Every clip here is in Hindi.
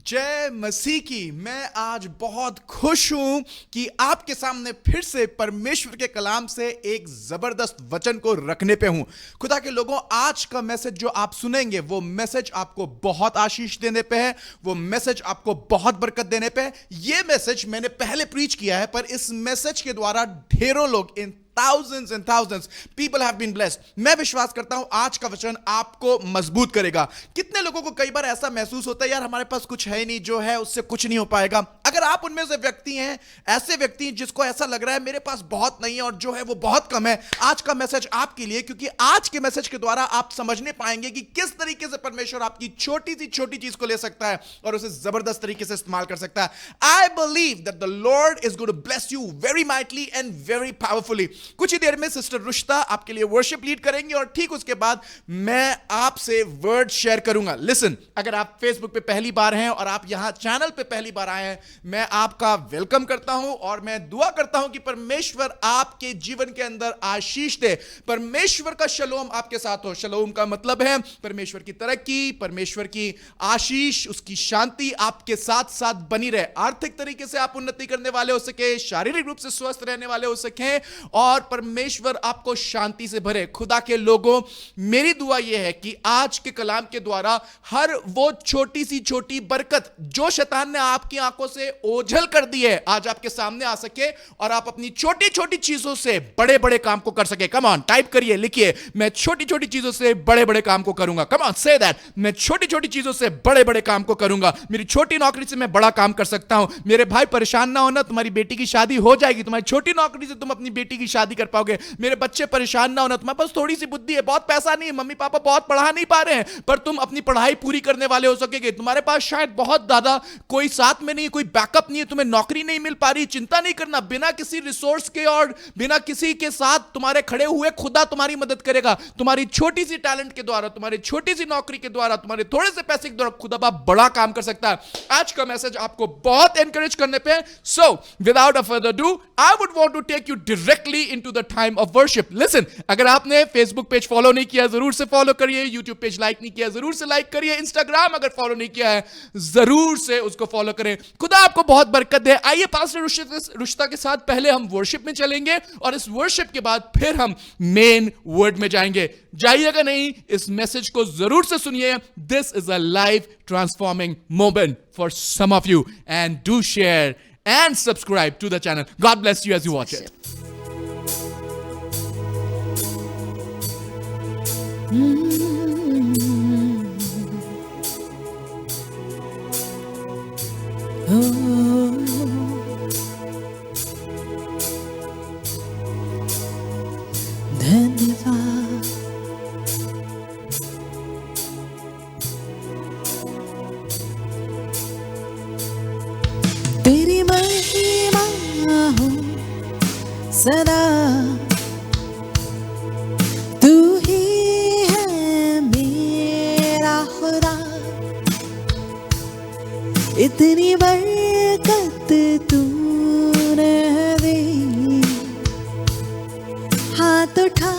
जय मसीह की। मैं आज बहुत खुश हूं कि आपके सामने फिर से परमेश्वर के कलाम से एक जबरदस्त वचन को रखने पे हूं। खुदा के लोगों, आज का मैसेज जो आप सुनेंगे वो मैसेज आपको बहुत आशीष देने पे है, वो मैसेज आपको बहुत बरकत देने पे है। ये मैसेज मैंने पहले प्रीच किया है, पर इस मैसेज के द्वारा ढेरों लोग, इन thousands and thousands people have been blessed। मैं विश्वास करता हूं आज का वचन आपको मजबूत करेगा। कितने लोगों को कई बार ऐसा महसूस होता है, यार हमारे पास कुछ है नहीं, जो है उससे कुछ नहीं हो पाएगा। अगर आप उनमें से व्यक्ति हैं, ऐसे व्यक्ति जिसको ऐसा लग रहा है मेरे पास बहुत नहीं है और जो है वो बहुत कम है, आज का मैसेज आपके लिए, क्योंकि आज के मैसेज के द्वारा आप समझने पाएंगे कि किस तरीके से परमेश्वर आपकी छोटी सी छोटी चीज को ले सकता है और उसे जबरदस्त तरीके से इस्तेमाल कर सकता है। I believe that the Lord is going to bless you very mightily and very powerfully. कुछ ही देर में सिस्टर रुश्ता आपके लिए वर्शिप लीड करेंगे और ठीक उसके बाद मैं आपसे वर्ड शेयर करूंगा। लिसन, अगर आप फेसबुक पे पहली बार हैं और आप यहां चैनल पे पहली बार आए हैं, मैं आपका वेलकम करता हूं और मैं दुआ करता हूं कि परमेश्वर आपके जीवन के अंदर आशीष दे। परमेश्वर का शलोम आपके साथ हो। शलोम का मतलब है परमेश्वर की तरक्की, परमेश्वर की आशीष, उसकी शांति आपके साथ साथ बनी रहे। आर्थिक तरीके से आप उन्नति करने वाले हो सके, शारीरिक रूप से स्वस्थ रहने वाले हो सके और परमेश्वर आपको शांति से भरे। खुदा के लोगों, मेरी दुआ यह है कि आज के कलाम के द्वारा हर वो छोटी सी छोटी बरकत जो शैतान ने आपकी आंखों से ओझल कर दी है, आज आपके सामने आ सके और आप अपनी छोटी छोटी चीजों से बड़े बड़े काम को कर सके। कम ऑन, टाइप करिए, लिखिए, मैं छोटी छोटी चीजों से बड़े बड़े काम को करूंगा। कम ऑन, से दैट, मैं छोटी छोटी चीजों से बड़े बड़े काम को करूंगा। मेरी छोटी नौकरी से मैं बड़ा काम कर सकता हूं। मेरे भाई परेशान ना होना, तुम्हारी बेटी की शादी हो जाएगी। तुम्हारी छोटी नौकरी से तुम अपनी बेटी की शादी कर पाओगे। मेरे बच्चे परेशान ना होना, तुम्हारे पास थोड़ी सी बुद्धि है, बहुत पैसा नहीं है, मम्मी पापा बहुत पढ़ा नहीं पा रहे हैं, पर तुम अपनी पढ़ाई पूरी करने वाले हो सकेंगे। तुम्हारे पास शायद बहुत ज्यादा कोई साथ में नहीं, कोई बैकअप नहीं है, तुम्हें नौकरी नहीं मिल पा रही, चिंता नहीं करना। बिना किसी रिसोर्स के और बिना किसी के साथ तुम्हारे खड़े हुए खुदा तुम्हारी मदद करेगा। तुम्हारी छोटी सी टैलेंट के द्वारा, तुम्हारी छोटी सी नौकरी के द्वारा, तुम्हारे थोड़े से पैसे के द्वारा खुदा बाप बड़ा काम कर सकता है। आज का मैसेज आपको बहुत एनकरेज करने पे। So without a further do, I would want to take you directly into the time of worship. Listen, अगर आपने फेसबुक पेज फॉलो नहीं किया जरूर से फॉलो करिए, यूट्यूब पेज लाइक नहीं किया जरूर से लाइक करिए, इंस्टाग्राम अगर फॉलो नहीं किया है जरूर से उसको फॉलो करें। खुदा आपको बहुत बरकत दे। आइए पास्टर रुश्ता के साथ पहले हम वर्शिप में चलेंगे और इस वर्शिप के बाद फिर हम मेन वर्ड में जाएंगे। जाइएगा नहीं, इस मैसेज को जरूर से सुनिए। This is a life transforming moment for some of you, and do share and subscribe to the channel. God bless you as you watch it. धन्यवाद तेरी महिमा हो सदा, तू ही है मेरा खुदा। इतनी बरकत तूने दी, हाथ उठा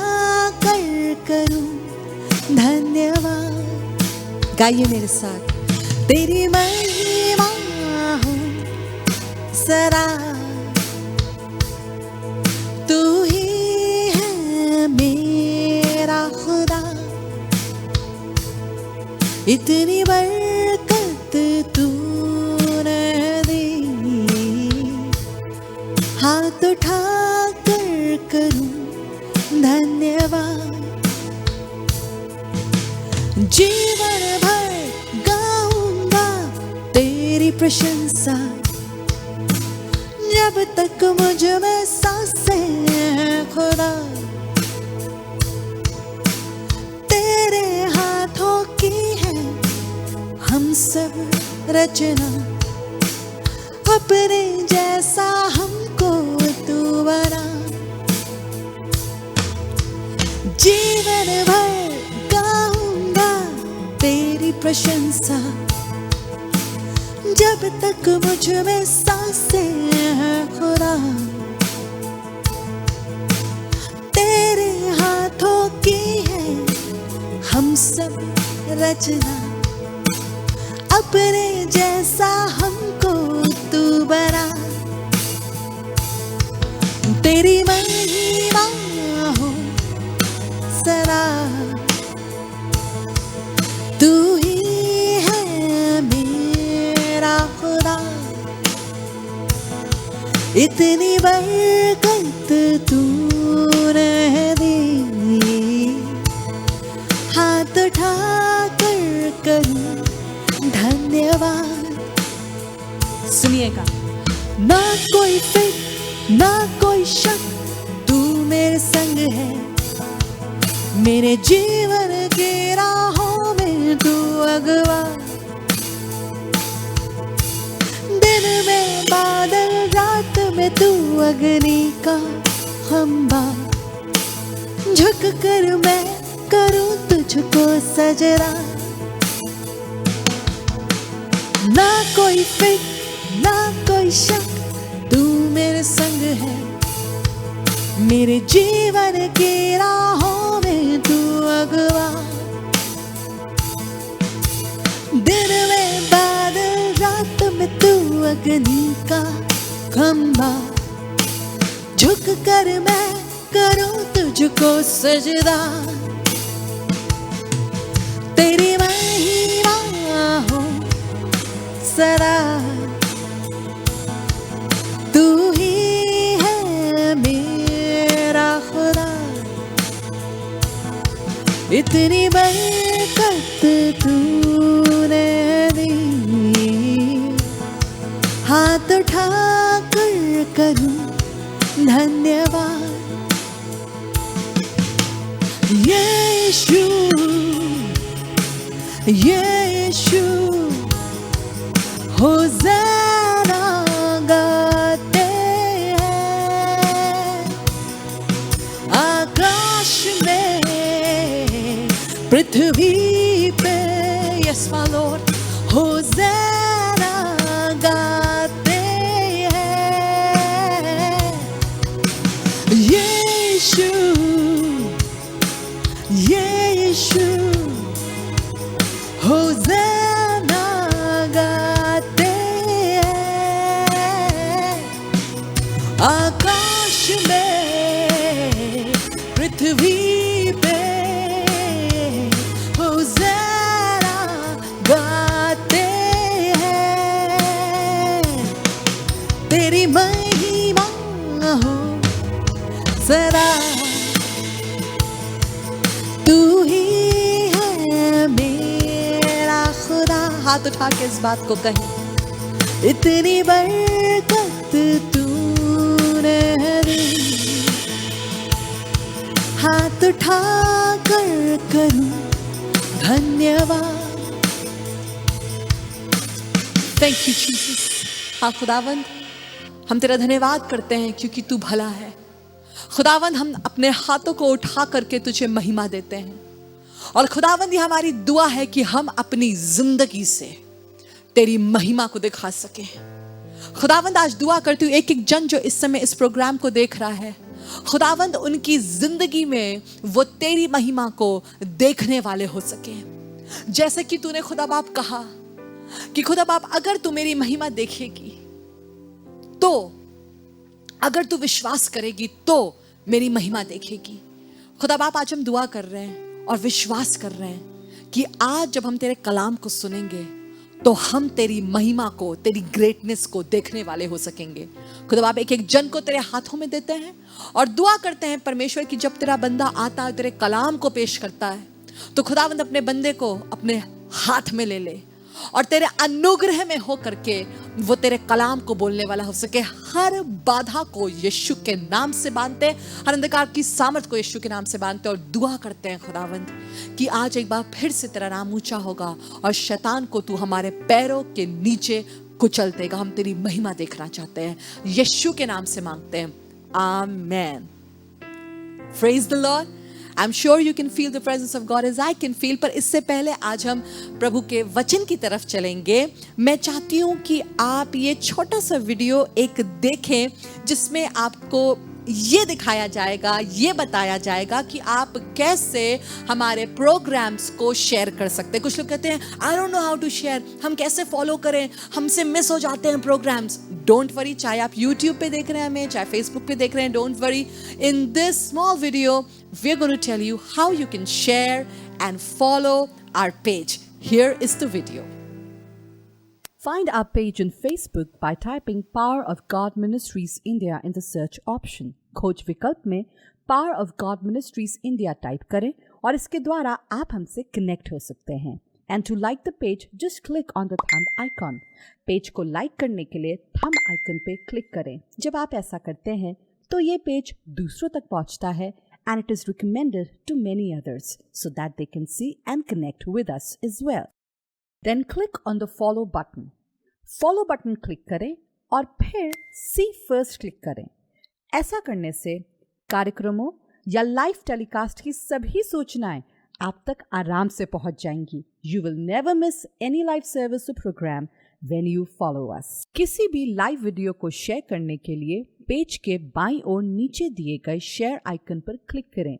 कर करूं धन्यवाद। गाइए मेरे साथ, तेरी महिमा हो सदा, तू ही है मेरा खुदा। इतनी बरकत तूने दी, हाथ उठा कर करूं धन्यवाद। जीवन भर गाऊंगा तेरी प्रशंसा, जब तक मुझ में सांसें हैं खुदा। तेरे हाथों की है हम सब रचना, अपने जैसा हमको तू बना। जीवन भर गाऊंगा तेरी प्रशंसा, जब तक मुझ में सांसें हैं खुदा। तेरे हाथों की है हम सब रचना, अपने जैसा इतनी बरकत तूने दी, हाथ उठा कर करूं धन्यवाद। सुनिएगा, ना कोई फिक्र ना कोई शक, तू मेरे संग है, मेरे जीवन की राहों में तू अगवा। दिन में बादल, रात में तू अग्नि का खंभा, झुक कर मैं करूं तुझको सजदा। ना कोई फिक्र ना कोई शक, तू मेरे संग है, मेरे जीवन की राहों में तू अगवा। दिन में बादल, रात में तू अग्नि का खंभा, झुक कर मैं करूं तुझको सजदा। तेरी महिमा हो सदा, तू ही है मेरा खुदा। इतनी बरकत तूने दी, हाथ उठा कर करूं धन्यवाद। यीशु यीशु होज़ाना गाते हैं, आकाश में पृथ्वी पे। यस माय लॉर्ड, होज़ाना गाते हैं। यीशु यीशु होज़ाना गाते हैं, आकाश में पृथ्वी पे होज़ाना गाते हैं। तेरी महिमा हो सदा, तू ही है मेरा खुदा। हाथ उठा के इस बात को कहें, इतनी बरकत तूने दी, हाथ उठा कर करूं धन्यवाद। Thank you Jesus. हाँ खुदावंद, हम तेरा धन्यवाद करते हैं क्योंकि तू भला है। खुदावंद, हम अपने हाथों को उठा करके तुझे महिमा देते हैं। और खुदावंद, ये हमारी दुआ है कि हम अपनी जिंदगी से तेरी महिमा को दिखा सके। खुदावंद, आज दुआ करती हूँ एक एक जन जो इस समय इस प्रोग्राम को देख रहा है, खुदावंद उनकी जिंदगी में वो तेरी महिमा को देखने वाले हो सके। जैसे कि तूने खुदा बाप कहा कि खुदा बाप, अगर तू मेरी महिमा देखेगी तो, अगर तू विश्वास करेगी तो मेरी महिमा देखेगी। खुदा बाप, आज हम दुआ कर रहे हैं और विश्वास कर रहे हैं कि आज जब हम तेरे कलाम को सुनेंगे तो हम तेरी महिमा को, तेरी ग्रेटनेस को देखने वाले हो सकेंगे। खुदा बाप, एक एक जन को तेरे हाथों में देते हैं और दुआ करते हैं परमेश्वर की, जब तेरा बंदा आता है तेरे कलाम को पेश करता है तो खुदावंद अपने बंदे को अपने हाथ में ले ले और तेरे अनुग्रह में हो करके वो तेरे कलाम को बोलने वाला हो सके। हर बाधा को यीशु के नाम से बांधते, हर अंधकार की सामर्थ को यीशु के नाम से बांधते और दुआ करते हैं खुदावंद कि आज एक बार फिर से तेरा नाम ऊंचा होगा और शैतान को तू हमारे पैरों के नीचे कुचल देगा। हम तेरी महिमा देखना चाहते हैं, यीशु के नाम से मांगते हैं, आमेन। Praise the Lord. I'm sure you can feel the presence of God as I can feel. पर इससे पहले आज हम प्रभु के वचन की तरफ चलेंगे। मैं चाहती हूँ कि आप ये छोटा सा वीडियो एक देखें जिसमें आपको ये दिखाया जाएगा, ये बताया जाएगा कि आप कैसे हमारे प्रोग्राम्स को शेयर कर सकते हैं। कुछ लोग कहते हैं I don't know how to share, हम कैसे फॉलो करें, हमसे मिस हो जाते हैं प्रोग्राम्स। डोंट वरी, चाहे आप यूट्यूब पे देख रहे हैं हमें, चाहे फेसबुक पे देख रहे हैं, don't worry. In this small video we are going to tell you how you can share and follow our page. Here is the video. Find our page on Facebook by typing Power of God Ministries India in the search option. खोज विकल्प में Power of God Ministries India type करें और इसके द्वारा आप हमसे कनेक्ट हो सकते हैं. And to like the page, just click on the thumb icon. Page को लाइक करने के लिए थंब आइकन पे क्लिक करें. जब आप ऐसा करते हैं तो ये पेज दूसरों तक पहुंचता है and it is recommended to many others so that they can see and connect with us as well. Then click on the follow button. Follow button click करें और फिर See First क्लिक करें. ऐसा करने से कार्यक्रमों या लाइव टेलीकास्ट की सभी सूचनाएं आप तक आराम से पहुंच जाएंगी. You will never miss any live service or program when you follow us. किसी भी लाइव वीडियो को शेयर करने के लिए पेज के बाईं ओर नीचे दिए गए शेयर आइकन पर क्लिक करें.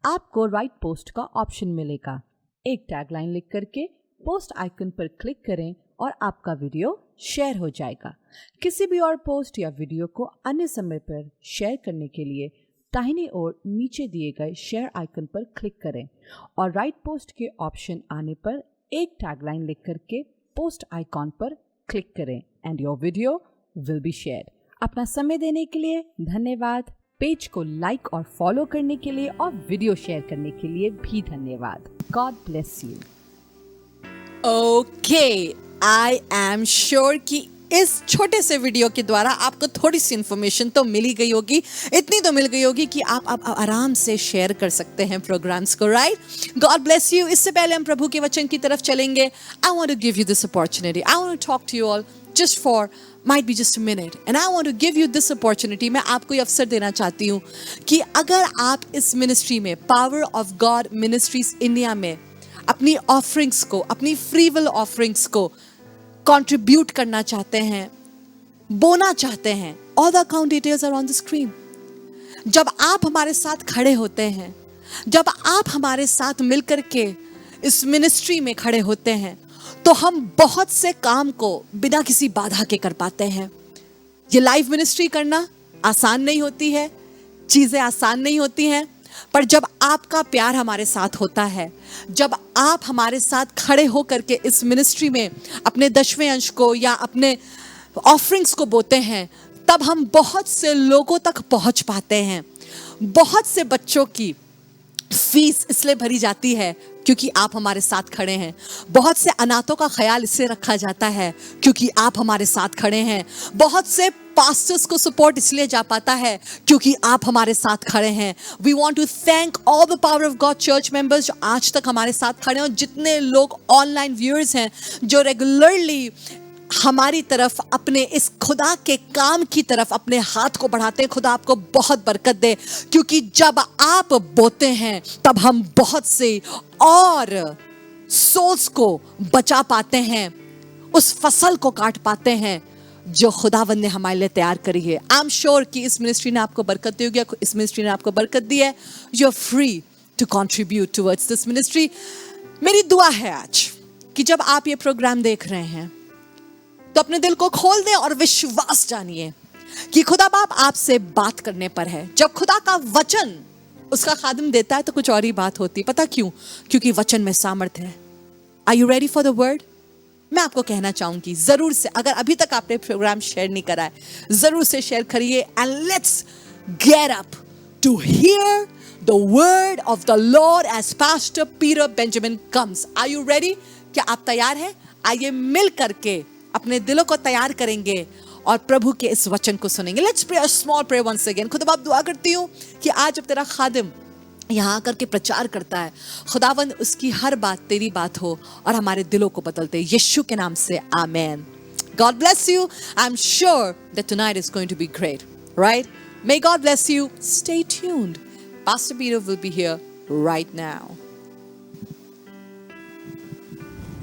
आपको राइट पोस्ट का ऑप्शन मिलेगा. एक टैगलाइन लिख करके पोस्ट आइकन पर क्लिक करें और आपका वीडियो शेयर हो जाएगा. किसी भी और पोस्ट या वीडियो को अन्य समय पर शेयर करने के लिए दाहिनी ओर नीचे दिए गए शेयर आइकन पर क्लिक करें और राइट पोस्ट के ऑप्शन आने पर एक टैगलाइन लिख करके पोस्ट आइकॉन पर क्लिक करें and your video will be shared. अपना समय देने के लिए धन्यवाद. पेज को लाइक और फॉलो करने के लिए और वीडियो शेयर करने के लिए भी धन्यवाद. God bless you. Okay, I am sure कि इस छोटे से वीडियो के द्वारा आपको थोड़ी सी इंफॉर्मेशन तो मिल ही गई होगी. इतनी तो मिल गई होगी कि आप आराम से शेयर कर सकते हैं प्रोग्राम्स को, राइट? God bless you. इससे पहले हम प्रभु के वचन की तरफ चलेंगे. I want to give you this opportunity. I want to talk to you all just for might be just a minute and I want to give you this opportunity. मैं आपको ये अवसर देना चाहती हूँ कि अगर आप इस मिनिस्ट्री में power of God ministries India में अपनी ऑफरिंग्स को, अपनी फ्री विल ऑफरिंग्स को कंट्रीब्यूट करना चाहते हैं, बोना चाहते हैं, all the account details are on the screen. जब आप हमारे साथ खड़े होते हैं, जब आप हमारे साथ मिलकर के इस मिनिस्ट्री में खड़े होते हैं, तो हम बहुत से काम को बिना किसी बाधा के कर पाते हैं. ये लाइव मिनिस्ट्री करना आसान नहीं होती है, चीजें आसान नहीं होती हैं, पर जब आपका प्यार हमारे साथ होता है, जब आप हमारे साथ खड़े होकर के इस मिनिस्ट्री में अपने 10वें अंश को या अपने ऑफरिंग्स को बोते हैं, तब हम बहुत से लोगों तक पहुंच पाते हैं. बहुत से बच्चों की फीस इसलिए भरी जाती है क्योंकि आप हमारे साथ खड़े हैं. बहुत से अनाथों का ख्याल इससे रखा जाता है क्योंकि आप हमारे साथ खड़े हैं. बहुत से पास्टर्स को सपोर्ट इसलिए जा पाता है क्योंकि आप हमारे साथ खड़े हैं. We want to thank all the power of God church members जो आज तक हमारे साथ खड़े हैं और जितने लोग ऑनलाइन व्यूअर्स हैं जो रेगुलरली हमारी तरफ अपने इस खुदा के काम की तरफ अपने हाथ को बढ़ाते हैं. खुदा आपको बहुत बरकत दे, क्योंकि जब आप बोते हैं तब हम बहुत से और सोल्स को बचा पाते हैं, उस फसल को काट पाते हैं जो खुदावंद ने हमारे लिए तैयार करी है. आई एम श्योर कि इस मिनिस्ट्री ने आपको बरकत दी होगी, इस मिनिस्ट्री ने आपको बरकत दी है. You are free to contribute towards this ministry. मेरी दुआ है आज कि जब आप ये प्रोग्राम देख रहे हैं तो अपने दिल को खोल दें और विश्वास जानिए कि खुदा बाप आपसे बात करने पर है. जब खुदा का वचन उसका खादिम देता है तो कुछ और ही बात होती है. पता क्यों? क्योंकि वचन में सामर्थ है. Are you ready for the word? मैं आपको कहना चाहूंगी, जरूर से, अगर अभी तक आपने प्रोग्राम शेयर नहीं करा है, जरूर से शेयर करिए. And let's get up to hear the word of the Lord as pastor Peter Benjamin comes. Are you ready? क्या आप तैयार हैं? आइए मिल करके अपने दिलों को तैयार करेंगे और प्रभु के इस वचन को सुनेंगे. Let's pray a small prayer once again. खुदा बाप, दुआ करती हूँ कि आज जब तेरा खादिम यहाँ आकर के प्रचार करता है, खुदावंद उसकी हर बात तेरी बात हो और हमारे दिलों को बदलते. यीशु के नाम से आमेन. God bless you. I'm sure that tonight is going to be great, right? May God bless you. Stay tuned. Pastor Peter will be here right now.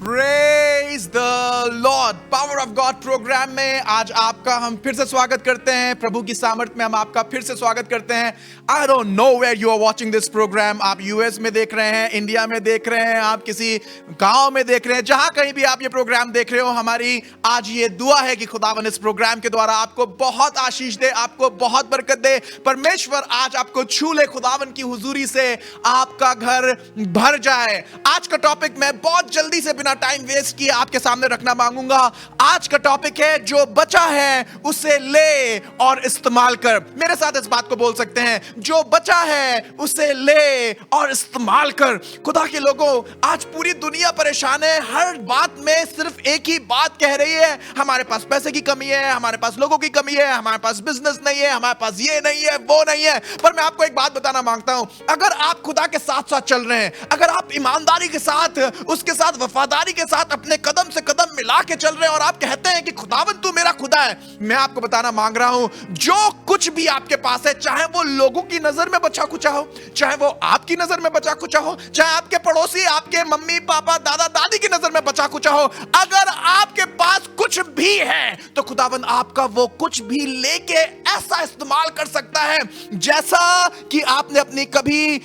Praise the Lord. Power of God programme में आज आपका हम फिर से स्वागत करते हैं. प्रभु की सामर्थ में हम आपका फिर से स्वागत करते हैं. I don't know where you are watching this program. आप यूएस में देख रहे हैं, इंडिया में देख रहे हैं, आप किसी गांव में देख रहे हैं, जहां कहीं भी आप ये प्रोग्राम देख रहे हो, हमारी आज ये दुआ है कि खुदावन इस प्रोग्राम के द्वारा आपको बहुत आशीष दे, आपको बहुत बरकत दे. परमेश्वर आज आपको छू ले, खुदावन की हुजूरी से आपका घर भर जाए. आज का टॉपिक मैं बहुत जल्दी से बिना टाइम वेस्ट किए आपके सामने रखना मांगूंगा। आज का टॉपिक है जो बचा है उसे ले और इस्तेमाल कर। मेरे साथ इस बात को बोल सकते हैं, जो बचा है उसे ले और इस्तेमाल कर। खुदा के लोगों, आज पूरी दुनिया परेशान है। हर बात में सिर्फ एक ही बात कह रही है, हमारे पास पैसे की कमी है, हमारे पास लोगों की कमी है, हमारे पास बिजनेस नहीं है, हमारे पास ये नहीं है, वो नहीं है। पर मैं आपको एक बात बताना मांगता हूं, अगर आप खुदा के साथ साथ चल रहे हैं, अगर आप ईमानदारी के साथ, उसके साथ वफादारी के साथ अपने कदम से कदम मिला के चल रहे हैं और आप कहते हैं कि खुदावन तू मेरा खुदा है, मैं आपको बताना मांग रहा हूं, जो कुछ भी आपके पास है, चाहे वो लोगों की नजर में बचा कुचा हो, चाहे वो आपकी नजर में बचा कुचा हो, चाहे आपके पड़ोसी, आपके मम्मी पापा दादा दादी की नजर में बचा कुचा हो, अगर आपके पास कुछ भी है तो खुदावन आपका वो कुछ भी लेके ऐसा इस्तेमाल कर सकता है जैसा कि आपने अपनी कभी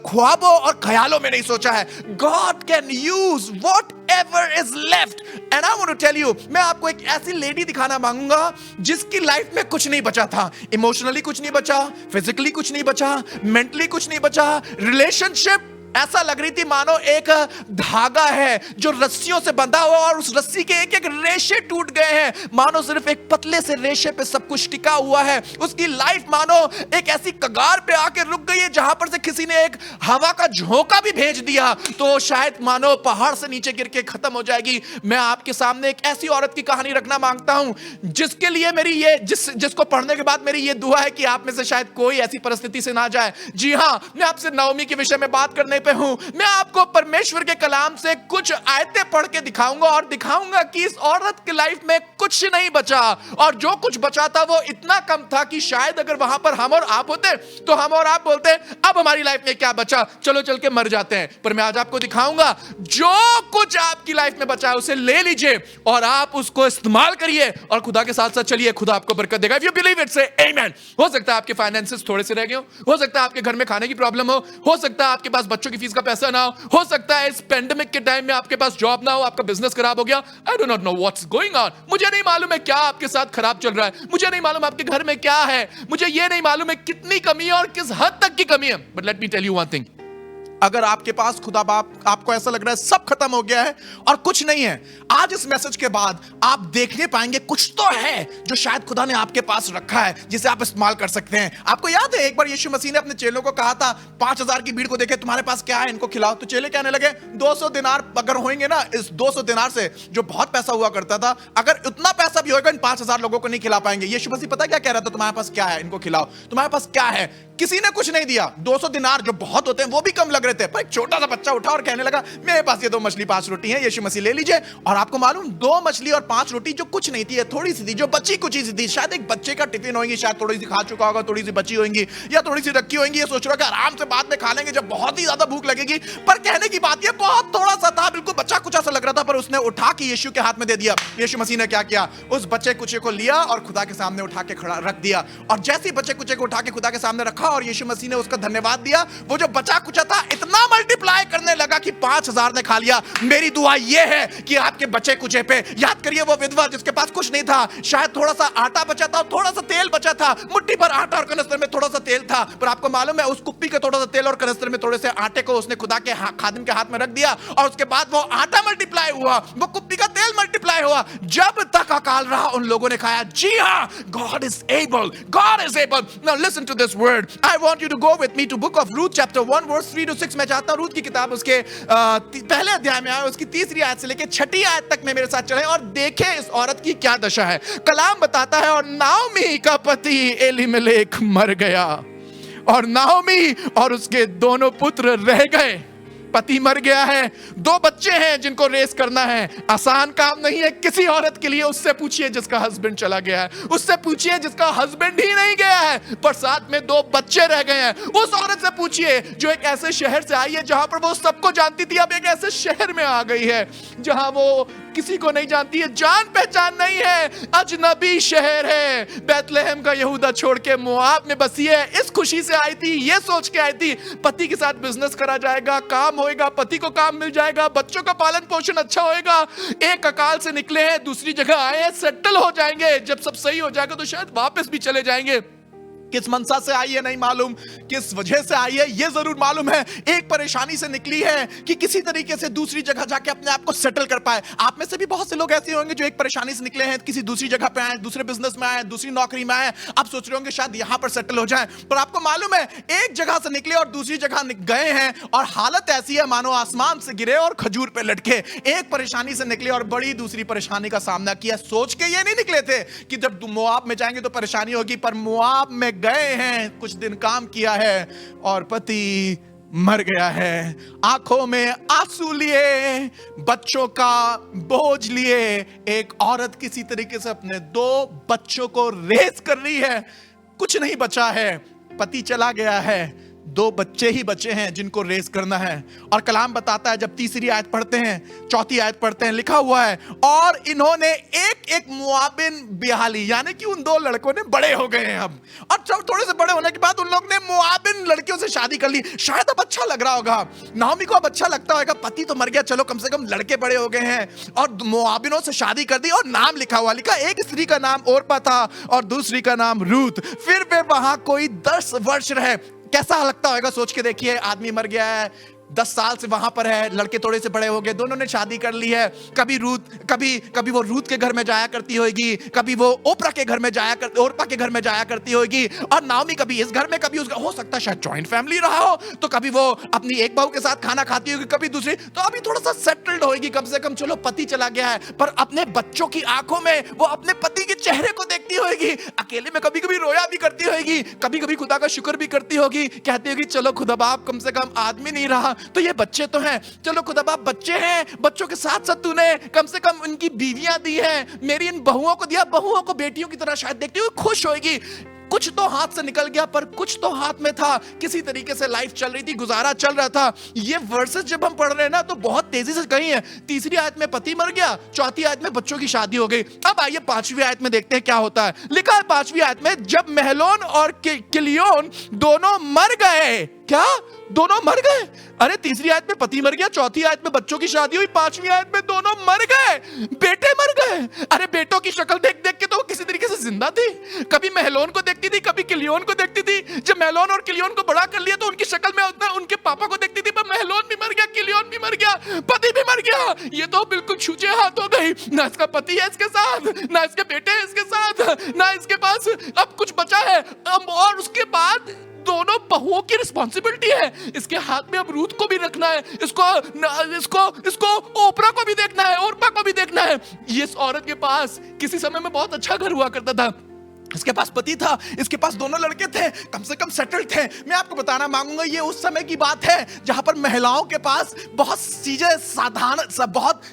ख्वाबों और ख्यालों में नहीं सोचा है। God can use whatever is left and I want to tell you, मैं आपको एक ऐसी लेडी दिखाना मांगूंगा जिसकी लाइफ में कुछ नहीं बचा था। इमोशनली कुछ नहीं बचा, फिजिकली कुछ नहीं बचा, मेंटली कुछ नहीं बचा, रिलेशनशिप ऐसा लग रही थी मानो एक धागा है जो रस्सियों से बंधा हुआ और उस रस्सी के एक एक रेशे टूट गए हैं, मानो सिर्फ एक पतले से रेशे पे सब कुछ टिका हुआ है। उसकी लाइफ मानो एक ऐसी कगार पे आके रुक गई है जहां पर से किसी ने एक हवा का झोंका भी भेज दिया तो शायद मानो पहाड़ से नीचे गिर के खत्म हो जाएगी। मैं आपके सामने एक ऐसी औरत की कहानी रखना मांगता हूं जिसके लिए मेरी ये जिसको पढ़ने के बाद मेरी ये दुआ है कि आप में से शायद कोई ऐसी परिस्थिति से ना जाए। जी हां, मैं आपसे नओमी के विषय में बात करने पे हूं। मैं आपको परमेश्वर के कलाम से कुछ आयतें पढ़ के दिखाऊंगा और दिखाऊंगा कि इस औरत की लाइफ में कुछ नहीं बचा और जो कुछ बचा था वो इतना कम था कि शायद अगर वहां पर हम और आप होते तो हम और आप बोलते अब हमारी लाइफ में क्या बचा, चलो चल के मर जाते हैं। पर मैं आज आपको दिखाऊंगा जो कुछ आपकी लाइफ में बचा है उसे ले लीजिए और आप उसको इस्तेमाल करिए और खुदा के साथ साथ चलिए, खुदा आपको बरकत देगा। इफ यू बिलीव इट से आमेन। हो सकता है आपके फाइनेंसेस थोड़े से रह गए हो सकता है आपके घर में खाने की प्रॉब्लम हो सकता है आपके पास बच्चों की फीस का पैसा ना हो सकता है इस पेंडेमिक के टाइम में आपके पास जॉब ना हो, आपका बिजनेस खराब हो गया। I do not know what's going on. मुझे नहीं मालूम है क्या आपके साथ खराब चल रहा है, मुझे नहीं मालूम आपके घर में क्या है, मुझे ये नहीं मालूम है कितनी कमी है और किस हद तक की कमी है। But let me tell you one thing, अगर आपके पास खुदा बाप आपको ऐसा लग रहा है सब खत्म हो गया है और कुछ नहीं है, आज इस मैसेज के बाद आप देखने पाएंगे कुछ तो है जो शायद खुदा ने आपके पास रखा है जिसे आप इस्तेमाल कर सकते हैं। आपको याद है एक बार यीशु मसीह ने अपने चेलों को कहा था 5000 की भीड़ को देखे तुम्हारे पास क्या है इनको खिलाओ, तो चेले कहने लगे 200 दिनार अगर होंगे ना, इस 200 दिनार से जो बहुत पैसा हुआ करता था, अगर उतना पैसा भी होगा इन 5000 लोगों को नहीं खिला पाएंगे। यीशु मसीह पता क्या कह रहा था, तुम्हारे पास क्या है इनको खिलाओ, तुम्हारे पास क्या है। किसी ने कुछ नहीं दिया, 200 दिनार जो बहुत होते हैं वो भी कम लग रहे थे, पर एक छोटा सा बच्चा उठा और कहने लगा मेरे पास ये 2 मछली 5 रोटी है, यीशु मसीह ले लीजिए। और आपको मालूम 2 मछली और 5 रोटी जो कुछ नहीं थी, थोड़ी सी थी, जो बची कुछ ही थी, शायद एक बच्चे का टिफिन होगी, शायद थोड़ी सी खा चुका होगा, थोड़ी सी बची होगी या थोड़ी सी रखी होगी, ये सोच रहा कि आराम से बाद में खा लेंगे जब बहुत ही ज्यादा भूख लगेगी। पर कहने की बात ये बहुत थोड़ा सा था, बिल्कुल बच्चा कुचा सा लग रहा था, पर उसने उठा के यीशु के हाथ में दे दिया। यीशु मसीह ने क्या किया, उस बच्चे कुचे को लिया और खुदा के सामने उठा के खड़ा रख दिया। और जैसे ही बच्चे कुचे को उठा के खुदा के सामने रखा और यीशु मसीह ने उसका धन्यवाद दिया, वो जो बचा कुचा था इतना मल्टीप्लाई करने लगा कि 5000 ने खा लिया। मेरी दुआ ये है कि आपके बचे कुचे पे, याद करिए वो विधवा जिसके पास कुछ नहीं था, शायद थोड़ा सा आटा बचा था, थोड़ा सा तेल बचा था, मुट्ठी भर आटा और कनस्तर में थोड़ा सा तेल था, पर आपको मालूम है उस कुप्पी के थोड़ा सा तेल और कनस्तर में थोड़े से आटे को उसने खुदा के खादिम के हाथ में रख दिया और उसके बाद वो आटा मल्टीप्लाई हुआ, वो कुप्पी का तेल मल्टीप्लाई हुआ। जब तक अकाल रहा उन लोगों ने खाया। जी हां, God is able, God is able. Now listen to this word. I want you to go with me to book of Ruth chapter 1 verse 3 to 6. मैं चाहता हूं रूथ की किताब उसके पहले अध्याय में आए, उसकी 3री आयत से लेकर 6ठी आयत तक में मेरे साथ चलें और देखें इस औरत की क्या दशा है। कलाम बताता है और नाओमी का पति एलीमेलेक मर गया और नाओमी और उसके दोनों पुत्र रह गए। पति मर गया है, 2 बच्चे हैं जिनको रेस करना है, आसान काम नहीं है किसी औरत के लिए। उससे पूछिए जिसका हस्बैंड चला गया है, उससे पूछिए जिसका हस्बैंड ही नहीं गया है पर साथ में 2 बच्चे रह गए हैं। उस औरत से पूछिए जो एक ऐसे शहर से आई है जहां पर वो सबको जानती थी, अब एक ऐसे शहर में आ गई है जहां वो किसी को नहीं जानती है, जान पहचान नहीं है, अजनबी शहर है। बैतलहम का यहूदा छोड़ के मोआब में बसी है। इस खुशी से आई थी, ये सोच के आई थी पति के साथ बिजनेस करा जाएगा, काम होएगा, पति को काम मिल जाएगा, बच्चों का पालन पोषण अच्छा होएगा। एक अकाल से निकले हैं, दूसरी जगह आए हैं, सेटल हो जाएंगे, जब सब सही हो जाएगा तो शायद वापस भी चले जाएंगे। किस मनसा से आई है नहीं मालूम, किस वजह से आई है ये जरूर मालूम है, एक परेशानी से निकली है कि किसी तरीके से दूसरी जगह जाके अपने आप को सेटल कर पाए। आप में से भी बहुत से लोग ऐसे होंगे जो एक परेशानी से निकले हैं, किसी दूसरी जगह पे आए, दूसरे बिजनेस में आए, दूसरी नौकरी में आए, आप सोच रहे होंगे शायद यहां पर सेटल हो जाए, पर आपको मालूम है एक जगह से निकले और दूसरी जगह गए हैं और हालत ऐसी है मानो आसमान से गिरे और खजूर पे लटके। एक परेशानी से निकले और बड़ी दूसरी परेशानी का सामना किया। सोच के ये नहीं निकले थे कि जब मोआब में जाएंगे तो परेशानी होगी, पर मोआब में गए हैं, कुछ दिन काम किया है और पति मर गया है। आंखों में आंसू लिए, बच्चों का बोझ लिए, एक औरत किसी तरीके से अपने 2 बच्चों को रेस कर रही है। कुछ नहीं बचा है, पति चला गया है, 2 बच्चे ही बचे हैं जिनको रेस करना है। और कलाम बताता है, जब तीसरी आयत पढ़ते हैं, चौथी आयत पढ़ते हैं, लिखा हुआ है और इन्होंने एक एक मुआबिन ब्याह ली, यानी कि उन 2 लड़कों ने बड़े हो गए हैं अब, और जब थोड़े से बड़े होने के बाद उन लोग ने मुआबिन लड़कियों से शादी कर ली। शायद अब अच्छा लग रहा होगा, नाओमी को अब अच्छा लगता होगा, पति तो मर गया, चलो कम से कम लड़के बड़े हो गए हैं, और मुआबिनों से शादी कर दी। और नाम लिखा हुआ, लिखा एक स्त्री का नाम ओरपा था और दूसरी का नाम रूत। फिर वे वहां कोई 10 वर्ष रहे। कैसा लगता होगा सोच के देखिए, आदमी मर गया है, 10 साल से वहां पर है, लड़के थोड़े से बड़े हो गए, दोनों ने शादी कर ली है। कभी वो रूत के घर में जाया करती होगी, कभी वो ओरपा के घर में जाया करती होगी, और नाओमी कभी इस घर में कभी उस घर, हो सकता है शायद जॉइंट फैमिली रहा हो, तो कभी वो अपनी एक बहू के साथ खाना खाती होगी, कभी दूसरी, तो अभी थोड़ा सा सेटल्ड होगी कम से कम, चलो पति चला गया है, पर अपने बच्चों की आंखों में वो अपने पति के चेहरे को देखती होगी, अकेले में कभी कभी रोया भी करती होगी, कभी कभी खुदा का शुक्र भी करती होगी, कहती होगी चलो खुदा बाप कम से कम आदमी नहीं रहा, तो ये बच्चे तो हैं, चलो खुदा बाप बच्चे हैं, बच्चों के साथ साथ तूने कम से कम उनकी बीवियां दी हैं, मेरी इन बहुओं को दिया, बहुओं को बेटियों की तरह शायद देखती हुई खुश होगी। कुछ तो हाथ से निकल गया, पर कुछ तो हाथ में था, किसी तरीके से लाइफ चल रही थी, गुजारा चल रहा था। ये वर्सेस जब हम पढ़ रहे हैं ना, तो बहुत तेजी से कही है। तीसरी आयत में पति मर गया, चौथी आयत में बच्चों की शादी हो गई। अब आइए 5वीं आयत में देखते हैं क्या होता है। लिखा है 5वीं आयत में, जब महलोन और किलियोन दोनों मर गए। क्या दोनों मर गए? अरे तीसरी आयत में पति मर गया, चौथी आयत में बच्चों की शादी हुई, 5वीं आयत में दोनों मर गए, बेटे मर गए। अरे बेटों की शक्ल देख देख के तो वो किसी तरीके से जिंदा थी, कभी महलोन को देखती थी, कभी किलियोन को देखती थी। जब महलोन और किलियोन को बड़ा कर लिया तो उनकी शक्ल में उनके पापा को देखती थी, पर महलोन भी मर गया, किलियोन भी मर गया, पति भी मर गया। ये तो बिल्कुल छूछे हाथ हो गई, ना इसका पति है इसके साथ, ना इसके बेटे है इसके साथ, ना इसके पास अब कुछ बचा है। और उसके बाद दोनों बहुओं की रिस्पॉन्सिबिलिटी है, इसके हाथ में अब रूत को भी रखना है, इसको ओपरा को भी देखना है, ओरपा को भी देखना है। ये इस औरत के पास किसी समय में बहुत अच्छा घर हुआ करता था, इसके पास पति था, इसके पास दोनों लड़के थे, कम से कम सेटल्ड थे। मैं आपको बताना मांगूंगा, ये उस समय की बात है जहां पर महिलाओं के पास बहुत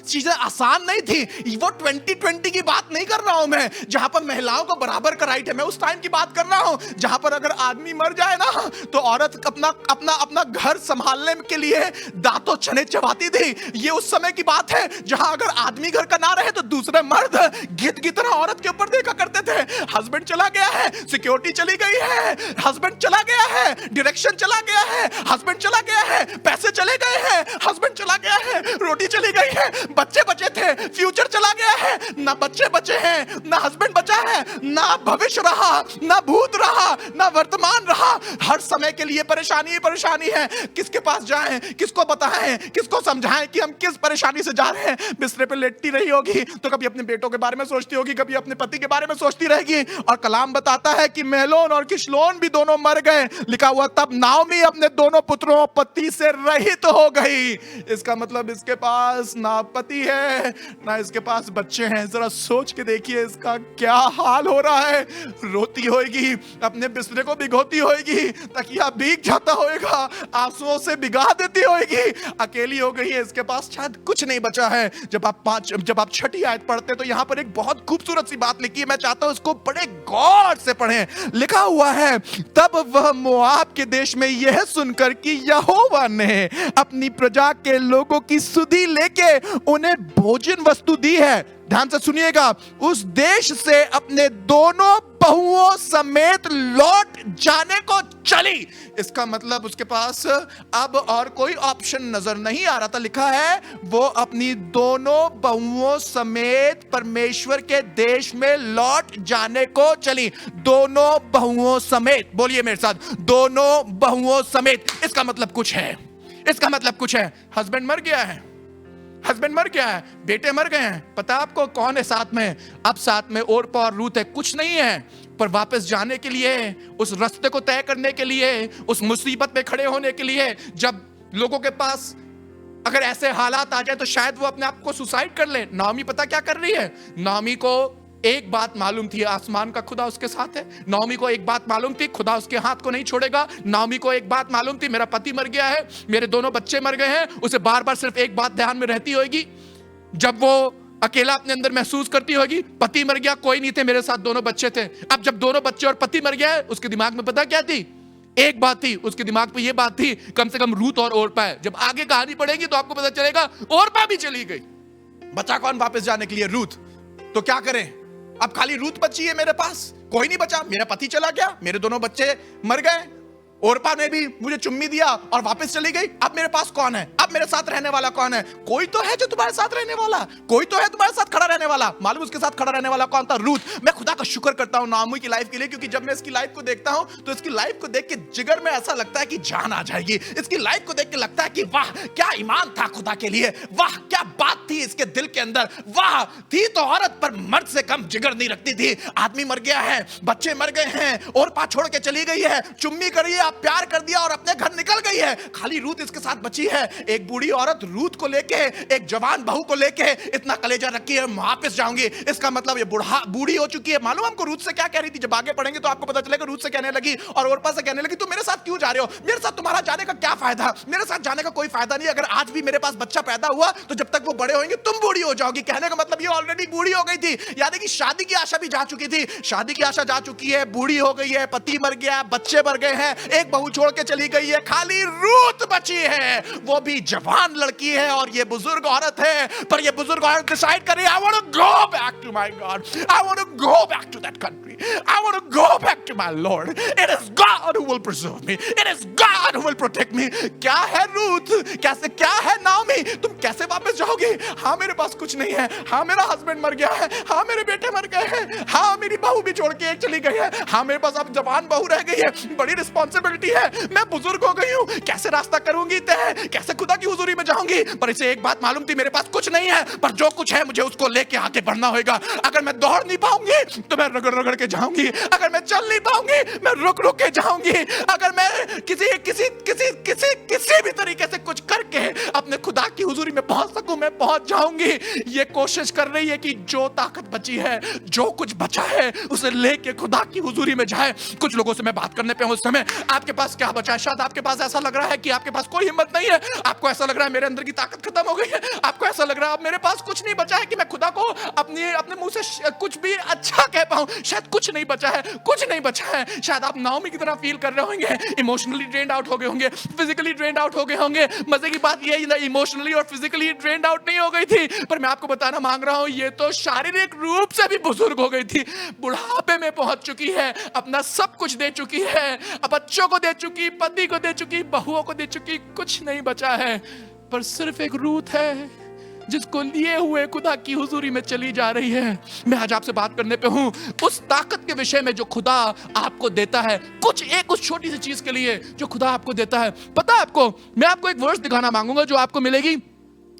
चीजें आसान नहीं थी। वो 2020 की बात नहीं कर रहा हूं मैं, जहां पर महिलाओं को बराबर का राइट है। मैं उस टाइम की बात कर रहा हूं जहां पर अगर आदमी मर जाए ना, तो औरत अपना घर संभालने के लिए दांतों चने चबाती थी। ये उस समय की बात है जहां अगर आदमी घर का ना रहे तो दूसरे मर्द गिद्ध की तरह औरत के ऊपर देखा करते थे। हस्बैंड चला गया है, सिक्योरिटी चली गई है, हस्बैंड चला गया है, डायरेक्शन चला गया है, हस्बैंड चला गया है, पैसे चले गए हैं, हस्बैंड चला गया है, रोटी चली गई है, बच्चे बचे थे, फ्यूचर चला गया है, ना बच्चे बचे हैं, ना हस्बैंड बचा है, ना भविष्य रहा, ना भूत रहा, ना वर्तमान रहा। हर समय के लिए परेशानी ही परेशानी है। किसके पास जाएं, किसको बताएं, किसको समझाएं कि हम किस परेशानी से जा रहे हैं। बिस्तर पे लेटती रही होगी तो कभी अपने बेटों के बारे में सोचती होगी, कभी अपने पति के बारे में सोचती रहेगी। और कलाम बताता है कि महलोन और किशलोन भी दोनों मर गए। लिखा हुआ, तब नाओमी अपने दोनों पुत्रों पति से रहित हो गई। इसका मतलब इसके पास ना पति है, ना इसके पास बच्चे हैं। जरा सोच के देखिए इसका क्या हाल हो रहा है। रोती होगी, अपने बिस्तर को भिगोती होगी, तकिया भीग जाता होगा, आंसुओं से भिगा देती होगी, अकेली हो गई है, इसके पास शायद कुछ नहीं बचा है। जब आप 6ठी आयत पढ़ते तो यहां पर एक बहुत खूबसूरत सी बात लिखी है, मैं चाहता हूं इसको बड़े गौर से पढ़ें। लिखा हुआ है, तब वह मोआब के देश में यह सुनकर कि यहोवा ने अपनी प्रजा के लोगों की सुधि लेके उन्हें भोजन वस्तु दी है। ध्यान से सुनिएगा, उस देश से अपने दोनों बहुओं समेत लौट जाने को चली। इसका मतलब उसके पास अब और कोई ऑप्शन नजर नहीं आ रहा था। लिखा है वो अपनी दोनों बहुओं समेत परमेश्वर के देश में लौट जाने को चली। दोनों बहुओं समेत, बोलिए मेरे साथ, दोनों बहुओं समेत। इसका मतलब कुछ है, इसका मतलब कुछ है। हस्बैंड मर गया है, हस्बैंड मर गया है, बेटे मर गए हैं, पता आपको कौन है साथ में? अब साथ में ओरपा और रूत है। कुछ नहीं है, पर वापस जाने के लिए, उस रास्ते को तय करने के लिए, उस मुसीबत में खड़े होने के लिए, जब लोगों के पास अगर ऐसे हालात आ जाए तो शायद वो अपने आप को सुसाइड कर ले। नाओमी पता क्या कर रही है? नाओमी को एक बात मालूम थी, आसमान का खुदा उसके साथ है। नाओमी को एक बात मालूम थी, खुदा उसके हाथ को नहीं छोड़ेगा। नाओमी को एक बात मालूम थी, मेरा पति मर गया है, मेरे दोनों बच्चे मर गए हैं। उसे बार बार सिर्फ एक बात ध्यान में रहती होगी, जब वो अकेला अपने अंदर महसूस करती होगी, पति मर गया, कोई नहीं थे मेरे साथ, दोनों बच्चे थे। अब जब दोनों बच्चे और पति मर गया है, उसके दिमाग में पता क्या थी? एक बात थी, उसके दिमाग में ये बात थी, कम से कम रूत और ओरपा है। जब आगे कहानी पढ़ेगी तो आपको पता चलेगा ओरपा भी चली गई। बचा कौन वापस जाने के लिए? रूत। तो क्या करें? अब खाली रूत बची है मेरे पास, कोई नहीं बचा। मेरा पति चला गया, मेरे दोनों बच्चे मर गए, ओरपा ने भी मुझे चुम्मी दिया और वापस चली गई। अब मेरे पास कौन है? अब मेरे साथ रहने वाला कौन है? कोई तो है जो तुम्हारे साथ रहने वाला, कोई तो है तुम्हारे साथ खड़ा रहने वाला। मालूम उसके साथ खड़ा रहने वाला कौन था? रूत। मैं खुदा का शुक्र करता हूं नाओमी की लाइफ के लिए, क्योंकि जब मैं इसकी लाइफ को देखता हूं तो इसकी लाइफ को देख के जिगर में ऐसा लगता है कि जान आ जाएगी। इसकी लाइफ को देख के लगता है कि वाह क्या ईमान था खुदा के लिए, वाह क्या बात थी इसके दिल के अंदर, वाह थी तो औरत पर मर्द से कम जिगर नहीं रखती थी। आदमी मर गया है, बच्चे मर गए हैं, और पा छोड़ के चली गई है, चुम्मी करी है, प्यार कर दिया और अपने घर निकल गई है। खाली रूत इसके साथ बची है। एक बूढ़ी औरत रूत को लेके, एक जवान बहू को लेके इतना कलेजा रखी है, वापस जाऊंगी। इसका मतलब ये बूढ़ी हो चुकी है। मालूम हमको रूत से क्या कह रही थी? जब आगे पढ़ेंगे तो आपको पता चलेगा। रूत से कहने लगी और ओरपा से कहने लगी, तुम मेरे साथ क्यों जा रहे हो? मेरे साथ तुम्हारा जाने का क्या फायदा? मेरे साथ जाने का कोई फायदा नहीं। अगर आज भी मेरे पास बच्चा पैदा हुआ तो जब तक वो बड़े होंगे तुम बूढ़ी हो जाओगी। कहने का मतलब ये ऑलरेडी बूढ़ी हो गई थी, यानी कि शादी की आशा भी जा चुकी थी। शादी की आशा जा चुकी है, बूढ़ी हो गई है, पति मर गया, बच्चे मर गए हैं, एक बहू छोड़ के चली गई है, खाली रूत बची है। वो भी जवान लड़की है और ये बुजुर्ग औरत है। पर ये बुजुर्ग औरत डिसाइड कर रही है, I want to go back to my God. I want to go back to that country. I want to go back to my Lord. It is God who will preserve me. It is God who will protect me. क्या है रूत? कैसे क्या है नाओमी? तुम कैसे वापस जाओगे? हाँ मेरे पास कुछ नहीं है, हाँ मेरा हस्बैंड मर गया है, हाँ मेरे बेटे मर गए हैं, हाँ मेरी बहू भी छोड़ के एक चली गई है, हाँ मेरे पास अब जवान बहू रह गई है, बड़ी रिस्पॉन्सिबिलिटी है, मैं बुजुर्ग हो गई हूँ, कैसे रास्ता करूंगी तय, कैसे खुदा की हुजूरी में जाऊंगी? पर इसे एक बात मालूम थी, मेरे पास कुछ नहीं है, पर जो कुछ है मुझे उसको लेके आगे बढ़ना होगा। अगर मैं दौड़ नहीं पाऊंगी तो मैं रगड़ रगड़ के जाऊंगी, अगर मैं चल नहीं पाऊंगी मैं रुक रुक के जाऊंगी, अगर मैं किसी किसी किसी किसी किसी भी तरीके से कुछ करके अपने खुदा की हुजूरी में पहुंच सकूं, मैं पहुंच जाऊंगी। ये कोशिश कर रही है कि जो ताकत बची है, जो कुछ बचा है, उसे लेके खुदा की हुजूरी में जाए। कुछ लोगों से मैं बात करने पे हूं उस समय, आपके पास क्या बचा है? शायद आपके पास ऐसा लग रहा है कि आपके पास कोई हिम्मत नहीं है, आपको ऐसा लग रहा है मेरे अंदर की ताकत खत्म हो गई है, आपको ऐसा लग रहा है अब मेरे पास कुछ नहीं बचा है कि मैं खुदा को अपने मुंह से कुछ भी अच्छा कह पाऊं। शायद कुछ नहीं बचा है, कुछ नहीं बचा है। शायद आप नाओमी की तरह फील कर रहे होंगे, इमोशनली ड्रेन्ड आउट हो गए होंगे, फिजिकली ड्रेन्ड आउट हो गए होंगे। मजे की बात ये है, इमोशनली और फिजिकली ड्रेन्ड आउट नहीं हो गई थी, पर मैं आपको बताना मांग रहा हूं, ये तो शारीरिक रूप से भी बुजुर्ग हो गई थी, बुढ़ापे में पहुंच चुकी है, अपना सब कुछ दे चुकी है, अब बच्चों को दे चुकी, पति को दे चुकी, बहुओं को दे चुकी, कुछ नहीं बचा है। पर सिर्फ एक रूत है जिसको लिए हुए खुदा की हुजूरी में चली जा रही है। मैं आज आपसे बात करने पे हूं उस ताकत के विषय में जो खुदा आपको देता है, उस छोटी सी चीज के लिए जो खुदा आपको देता है। पता है आपको, मैं आपको एक वर्स दिखाना मांगूंगा जो आपको मिलेगी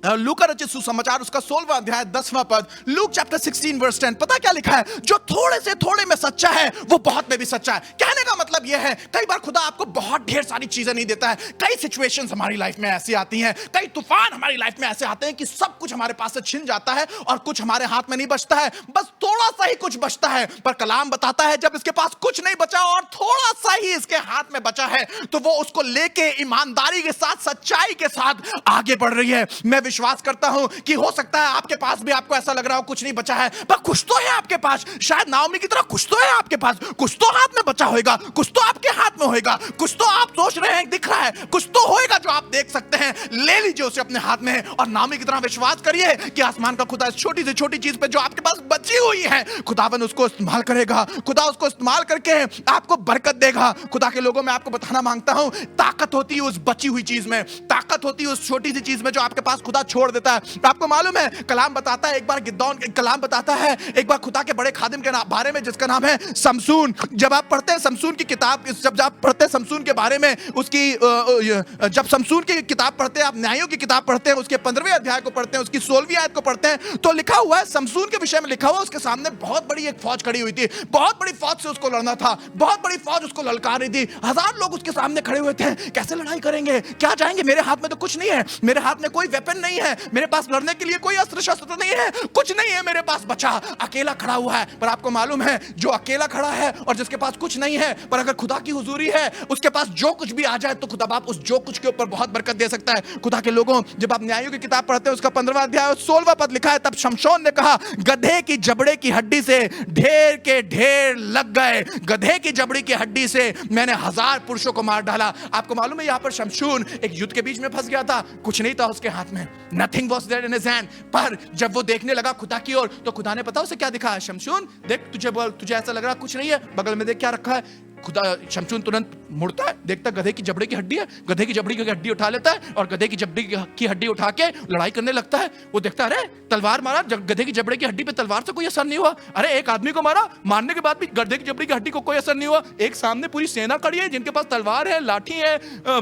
लूका रचित सुसमाचार उसका 16वां अध्याय 10वां पद, लूक चैप्टर 16 वर्स 10। पता क्या लिखा है? जो थोड़े से थोड़े में सच्चा है वो बहुत में भी सच्चा है। कहने का मतलब यह है, कई बार खुदा आपको बहुत ढेर सारी चीजें नहीं देता है। कई सिचुएशंस हमारी लाइफ में ऐसी आती हैं, कई तूफान हमारी लाइफ में ऐसे आते हैं कि सब कुछ हमारे पास से छिन जाता है और कुछ हमारे हाथ में नहीं बचता है, बस थोड़ा सा ही कुछ बचता है। पर कलाम बताता है जब इसके पास कुछ नहीं बचा और थोड़ा सा ही इसके हाथ में बचा है तो वो उसको लेके ईमानदारी के साथ, सच्चाई के साथ आगे बढ़ रही है। मैं विश्वास करता हूं कि हो सकता है आपके पास भी आपको ऐसा लग रहा हो कुछ नहीं बचा है, पर कुछ तो है आपके पास। शायद नाओमी की तरह कुछ तो है आपके पास, कुछ तो हाथ में बचा होगा, कुछ तो आपके हाथ में होगा, कुछ तो आप सोच रहे हैं दिख रहा है, कुछ तो होएगा जो आप देख सकते हैं। ले लीजिए उसे अपने हाथ में और नाओमी की तरह विश्वास करिए कि आसमान का खुदा इस छोटी से छोटी चीज पे जो आपके पास बची हुई है, खुदावन उसको इस्तेमाल करेगा। खुदा उसको इस्तेमाल करके आपको बरकत देगा। खुदा के लोगों में आपको बताना मांगता हूं, ताकत होती है उस बची हुई चीज में, ताकत होती है उस छोटी सी चीज में जो आपके पास खुदा छोड़ देता है। आपको मालूम है कलाम बताता है, एक बार गिदौन कलाम बताता है एक बार खुदा के बड़े खादिम के बारे में जिसका नाम है समसून। जब आप पढ़ते हैं समसून की किताब, जब आप पढ़ते हैं समसून के बारे में, उसकी जब समसून की किताब पढ़ते हैं, आप न्यायों की किताब पढ़ते हैं, उसके 15वें अध्याय को पढ़ते हैं, उसकी 16वीं आयत को पढ़ते हैं, तो लिखा हुआ है समसून के विषय में लिखा हुआ उसके सामने बहुत बड़ी एक फौज खड़ी हुई थी, बहुत बड़ी फौज से उसको लड़ना था, बहुत बड़ी फौज उसको ललकार रही थी। 1000 लोग उसके सामने खड़े हुए थे। कैसे लड़ाई करेंगे, क्या जाएंगे, मेरे हाथ में तो कुछ नहीं है, मेरे हाथ में कोई वेपन नहीं है, मेरे पास लड़ने के लिए कोई अस्त्र शस्त्र नहीं है, कुछ नहीं है मेरे पास बचा, अकेला खड़ा हुआ है। पर आपको मालूम है जो अकेला खड़ा है और जिसके पास कुछ नहीं है, पर अगर खुदा की हुजूरी है, उसके पास जो कुछ भी आ जाए तो खुदा बाप उस जो कुछ के ऊपर बहुत बरकत दे सकता है। खुदा के लोगों, जब आप न्यायों की किताब पढ़ते हैं उसका 15वां अध्याय 16वां पद लिखा है, तब शमशोन ने कहा गधे की जबड़े की हड्डी से ढेर के ढेर लग गए, गधे की जबड़ी की हड्डी से मैंने 1000 पुरुषों को मार डाला। आपको मालूम है यहां पर शमशून एक युद्ध के बीच में फंस गया था, कुछ नहीं था उसके हाथ में, nothing was there in his hand. पर जब वो देखने लगा खुदा की ओर, तो खुदा ने पता उसे क्या दिखाया, शमशून देख, तुझे ऐसा लग रहा कुछ नहीं है, बगल में देख क्या रखा है। खुदा शमशून तुरंत मुड़ता है, देखता गधे की जबड़े की हड्डी है, गधे की जबड़ी की हड्डी उठा लेता है और गधे की जबड़ी की हड्डी उठा के लड़ाई करने लगता है। वो देखता है अरे तलवार मारा, गधे की जबड़े की हड्डी पे तलवार से कोई असर नहीं हुआ, अरे एक आदमी को मारा, मारने के बाद भी गधे की जबड़ी की हड्डी को कोई असर नहीं हुआ। एक सामने पूरी सेना खड़ी है जिनके पास तलवार है, लाठी है,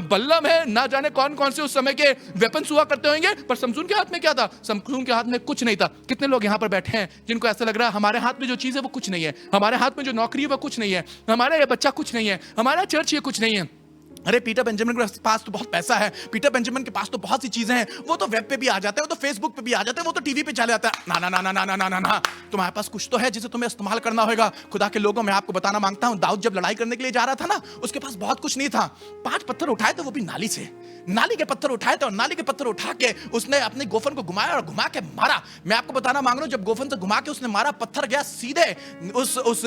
बल्लम है, ना जाने कौन कौन से उस समय के वेपन्स हुआ करते होंगे, पर शमशून के हाथ में क्या था, शमशून के हाथ में कुछ नहीं था। कितने लोग यहाँ पर बैठे हैं जिनको ऐसा लग रहा है हमारे हाथ में जो चीज है वो कुछ नहीं है, हमारे हाथ में जो नौकरी है वो कुछ नहीं है, हमारा ये बच्चा कुछ नहीं है, हमारा चर्च ये कुछ नहीं है। अरे पीटर बेंजामिन के पास तो बहुत पैसा है, पीटर बेंजामिन के पास तो बहुत सी चीजें हैं, वो तो वेब पे भी आ जाते हैं, वो तो फेसबुक पे भी आ जाते हैं, वो तो टीवी पे चले जाता है। ना ना ना ना ना ना ना ना, तुम्हारे पास कुछ तो है जिसे तुम्हें इस्तेमाल करना होगा। खुदा के लोगों, मैं आपको बताना मांगता हूं, दाऊद जब लड़ाई करने के लिए जा रहा था ना, उसके पास बहुत कुछ नहीं था। 5 पत्थर उठाए थे, वो भी नाली से, नाली के पत्थर उठाए थे और नाली के पत्थर उठा के उसने अपने गोफन को घुमाया और घुमा के मारा। मैं आपको बताना मांग रहा हूं, जब गोफन से घुमा के उसने मारा, पत्थर गया सीधे उस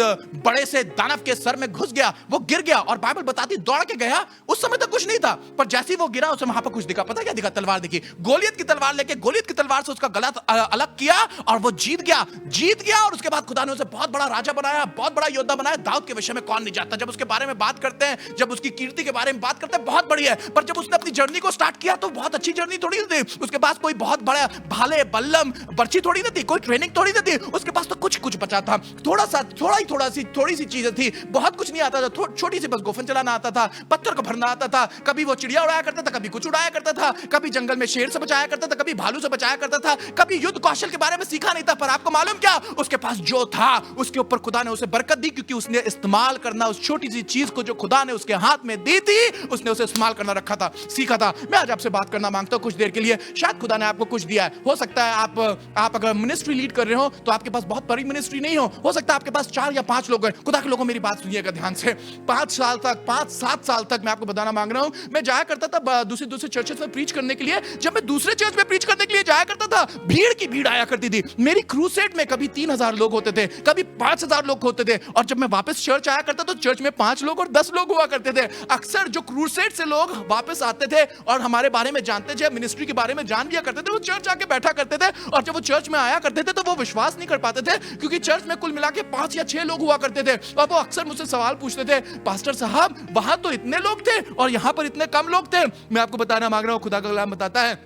बड़े से दानव के सर में घुस गया, वो गिर गया। और बाइबल बताती दौड़ के गया, उस समय तक कुछ नहीं था, पर जैसे ही वो गिरा उसे वहां पर कुछ दिखा। पता क्या दिखा, तलवार दिखी, गोलियत की तलवार लेके गोलियत की तलवार से उसका गला अलग किया और वो जीत गया। और उसके बाद खुदा ने उसे बहुत बड़ा राजा बनाया, बहुत बड़ा योद्धा बनाया। दाऊद के विषय में कौन नहीं जानता, जब उसके बारे में बात करते हैं, जब उसकी कीर्ति के बारे में बात करते हैं, बहुत बड़ी है, पर जब उसने अपनी जर्नी को स्टार्ट किया तो बहुत अच्छी जर्नी थोड़ी थी। उसके पास कोई बहुत बड़ा भाले बल्लम बर्ची थोड़ी नहीं थी, कोई ट्रेनिंग थोड़ी नहीं थी, उसके पास तो कुछ बचा था, थोड़ी सी चीजें थी, बहुत कुछ नहीं आता था, छोटी सी बस गोफन चलाना आता था, पत्थर को भरना आता था, कभी वो चिड़िया उड़ाया करता था, कभी कुछ उड़ाया करता था, कभी जंगल में शेर से बचाया करता था, कभी भालू से बचाया करता था, कभी युद्ध कौशल के बारे में सीखा नहीं था। पर आपको मालूम क्या, उसके पास जो था उसके ऊपर खुदा ने उसे बरकत दी, क्योंकि उसने इस्तेमाल करना, उस छोटी सी चीज को जो खुदा ने उसके हाथ में दी थी, उसने उसे इस्तेमाल करना रखा था, सीखा था। मैं आज आपसे बात करना मांगता हूं कुछ देर के लिए, शायद खुदा ने आपको कुछ दिया है। हो सकता है आप अगर मिनिस्ट्री लीड कर रहे हो तो आपके पास बहुत बड़ी मिनिस्ट्री नहीं हो सकता आपके पास 4 या 5 लोग हैं। खुदा के लोगों, मेरी बात सुनिएगा ध्यान से। 5-7 साल तक मैं आपको बताना मांग रहा हूं, मैं जाया करता था दूसरे चर्चेस में प्रीच करने के लिए। जब मैं दूसरे चर्च में प्रीच करने के लिए जाया करता था, भीड़ की भीड़ आया करती थी। मेरी क्रूसेड में कभी 3000 लोग होते थे, कभी 5000 लोग होते थे। और जब मैं वापस चर्च आया करता तो चर्च में 5 लोग और 10 लोग हुआ करते थे। अक्सर जो क्रूसेड से लोग वापस आते थे और हमारे बारे में जानते थे, मिनिस्ट्री के बारे में जान लिया करते थे, वो चर्च आके बैठा करते थे। और जब वो चर्च में आया करते थे तो वो विश्वास नहीं कर पाते थे, क्योंकि चर्च में कुल मिला के 5 या 6 लोग हुआ करते थे। और वो अक्सर मुझसे सवाल पूछते थे, पास्टर साहब वहां तो इतने लोग थे और यहां पर इतने कम लोग थे। मैं आपको बताना मांग रहा हूं, खुदा का कलाम बताता है,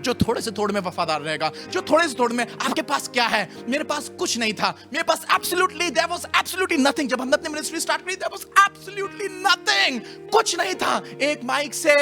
जो थोड़े से थोड़े में वफादार रहेगा, जो थोड़े से थोड़े में, आपके पास क्या है, मेरे पास कुछ नहीं था, मेरे पास there was absolutely nothing। जब हमने अपनी मिनिस्ट्री स्टार्ट करी, there was absolutely nothing, कुछ नहीं था। एक माइक से,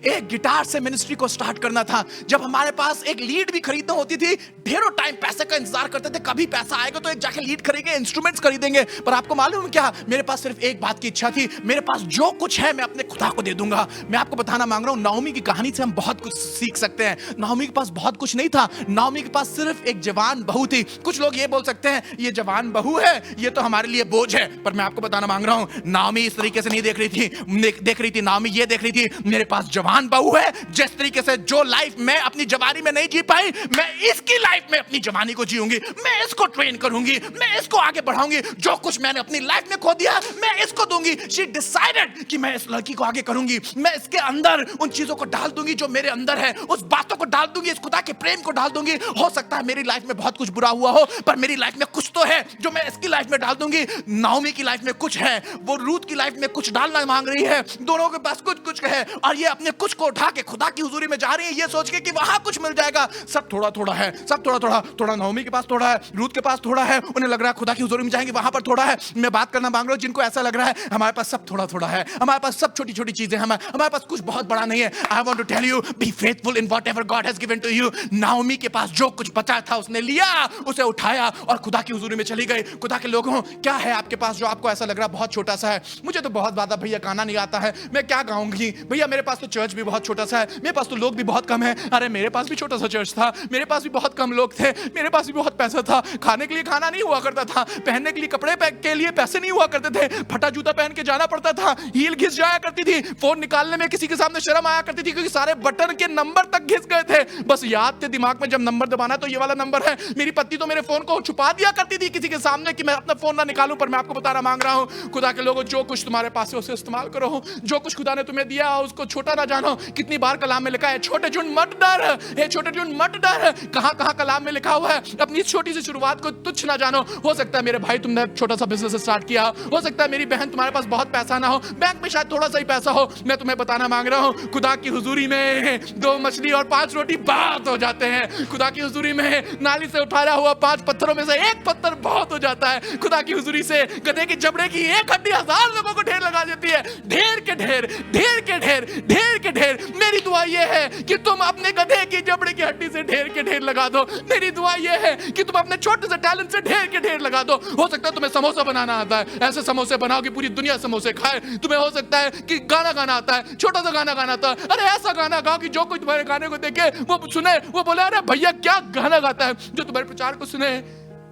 एक गिटार से मिनिस्ट्री को स्टार्ट करना था। जब हमारे पास एक लीड भी खरीदना होती थी, ढेरों टाइम पैसे का इंतजार करते थे, कभी पैसा आएगा तो एक जाके लीड खरीदेंगे, इंस्ट्रूमेंट्स खरीदेंगे। पर आपको मालूम क्या, मेरे पास सिर्फ एक बात की इच्छा थी, मेरे पास जो कुछ है मैं अपने खुदा को दे दूंगा। मैं आपको बताना मांग रहा हूं, नाओमी की कहानी से हम बहुत कुछ सीख सकते हैं। नाओमी के पास बहुत कुछ नहीं था। नाओमी के पास सिर्फ एक जवान बहू थी। कुछ लोग ये बोल सकते हैं ये जवान बहू है, ये तो हमारे लिए बोझ है, पर मैं आपको बताना मांग रहा हूं नाओमी इस तरीके से नहीं देख रही थी। नाओमी ये देख रही थी मेरे पास जवान बहू है, जिस तरीके से जो लाइफ मैं अपनी जवानी में नहीं जी पाई, मैं इसकी लाइफ में अपनी जवानी को जीऊंगी, मैं इसको ट्रेन करूंगी, मैं इसको आगे बढ़ाऊंगी, जो कुछ मैंने अपनी लाइफ में खो दिया मैं इसको दूंगी। शी डिसाइडेड कि मैं इस लड़की को आगे करूंगी, मैं इसके अंदर उन चीजों को डाल दूंगी जो मेरे अंदर है, उस बातों को डाल दूंगी, इस खुदा के प्रेम को डाल दूंगी। हो सकता है मेरी लाइफ में बहुत कुछ बुरा हुआ हो, पर मेरी लाइफ में कुछ तो है जो मैं इसकी लाइफ में डाल दूंगी। नाओमी की लाइफ में कुछ है, वो रूथ की लाइफ में कुछ डालना मांग रही है। दोनों के पास कुछ कुछ है और ये अपने कुछ को उठा के खुदा की हुजूरी में जा रही है, ये सोच के कि वहां कुछ मिल जाएगा। सब थोड़ा थोड़ा है, सब थोड़ा थोड़ा। थोड़ा नाओमी के पास थोड़ा है, रूथ के पास थोड़ा है, उन्हें लग रहा है खुदा की हुजूरी में जाएंगे वहां पर थोड़ा है। मैं बात करना मांग रहा हूं जिनको ऐसा लग रहा है हमारे पास सब थोड़ा थोड़ा है, हमारे पास सब छोटी छोटी चीजें, हमारे पास कुछ बहुत बड़ा नहीं है। I want to tell you be faithful in whatever God has given to you. Naomi के पास जो कुछ बचा था उसने लिया, उसे उठाया और खुदा की हुजूरी में चली गई। खुदा के लोगों, क्या है आपके पास जो आपको ऐसा लग रहा है बहुत छोटा सा है? मुझे तो बहुत ज्यादा भैया गाना नहीं आता है, मैं क्या गाऊंगी भैया, मेरे पास तो चर्च भी बहुत छोटा सा है, मेरे पास तो लोग भी बहुत कम है। अरे मेरे पास भी छोटा सा चर्च था, मेरे पास भी बहुत कम लोग थे, मेरे पास भी बहुत पैसा था, खाने के लिए खाना नहीं हुआ करता था, पहनने के लिए कपड़े के लिए पैसे नहीं हुआ करते थे, फटा जूता पहन के जाना पड़ता था, हील घिस जाया करती थी, फोन निकालने में किसी के सामने शर्म आया करती थी क्योंकि सारे बटन के नंबर तक घिस गए थे। बस याद थे दिमाग में जब नंबर दबाना तो ये वाला नंबर है। मेरी पत्नी तो मेरे फोन को छुपा दिया करती थी किसी के सामने कि मैं अपना फोन ना निकालूं, पर मैं आपको बताना मांग रहा हूं खुदा के लोगों, जो कुछ तुम्हारे पास है उसे इस्तेमाल करो। जो कुछ खुदा ने तुम्हें दिया उसको छोटा ना जानो। कितनी बार कलाम में लिखा है छोटे झुंड मत डर, हे छोटे झुंड मत डर। कहां कहां कलाम में लिखा हुआ है अपनी छोटी सी शुरुआत को तुच्छ ना जानो। हो सकता है मेरे भाई तुमने छोटा सा बिजनेस स्टार्ट किया, हो सकता है मेरी बहन तुम्हारे पास बहुत पैसा ना हो, बैंक में शायद थोड़ा सा ही पैसा हो। मैं तुम्हें बताना मांग रहा हूं खुदा की हुजूरी में 2 मछली और 5 रोटी बात हो जाते हैं। खुदा की हुजूरी में नाली से उठाया हुआ 5 पत्थरों में से 1 पत्थर बहुत हो जाता है। खुदा की हुजूरी से गधे की जबड़े की 1 हड्डी 1000 लोगों को ढेर लगा देती है। ढेर के ढेर, ढेर के ढेर, ढेर के ढेर। मेरी दुआ यह है कि तुम अपने गधे की जबड़े की हड्डी से ढेर के ढेर लगा दो। मेरी दुआ यह है कि तुम अपने छोटे से टैलेंट से ढेर के ढेर लगा दो। हो सकता है तुम्हें समोसा बनाना आता है, ऐसे समोसे बनाओ कि पूरी दुनिया समोसे खाए। तुम्हें हो सकता है कि गाना गाना आता है, छोटा सा गाना गाना आता है, अरे ऐसा गाना गाओ कि जो कोई तुम्हारे गाने को देखे वो सुने, वो बोले अरे भैया क्या गाना गाता है। जो तुम्हारे प्रचार को सुने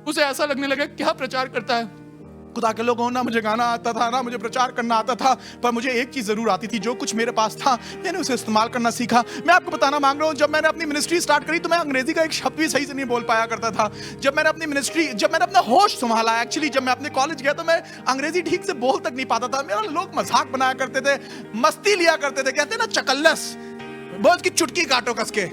उसे ऐसा लगने लगे क्या प्रचार करता है। खुदा के लोगों, ना मुझे गाना आता था ना मुझे प्रचार करना आता था, पर मुझे एक चीज जरूर आती थी, जो कुछ मेरे पास था मैंने उसे इस्तेमाल करना सीखा। मैं आपको बताना मांग रहा हूं, जब मैंने अपनी मिनिस्ट्री स्टार्ट करी तो मैं अंग्रेजी का एक शब्द भी सही से नहीं बोल पाया करता था। जब मैंने अपना होश संभाला, एक्चुअली जब मैं अपने कॉलेज गया तो मैं अंग्रेजी ठीक से बोल तक नहीं पाता था। मेरा लोग मजाक बनाया करते थे, मस्ती लिया करते थे, कहते ना चकल्लस, बहुत की चुटकी काटो कस के।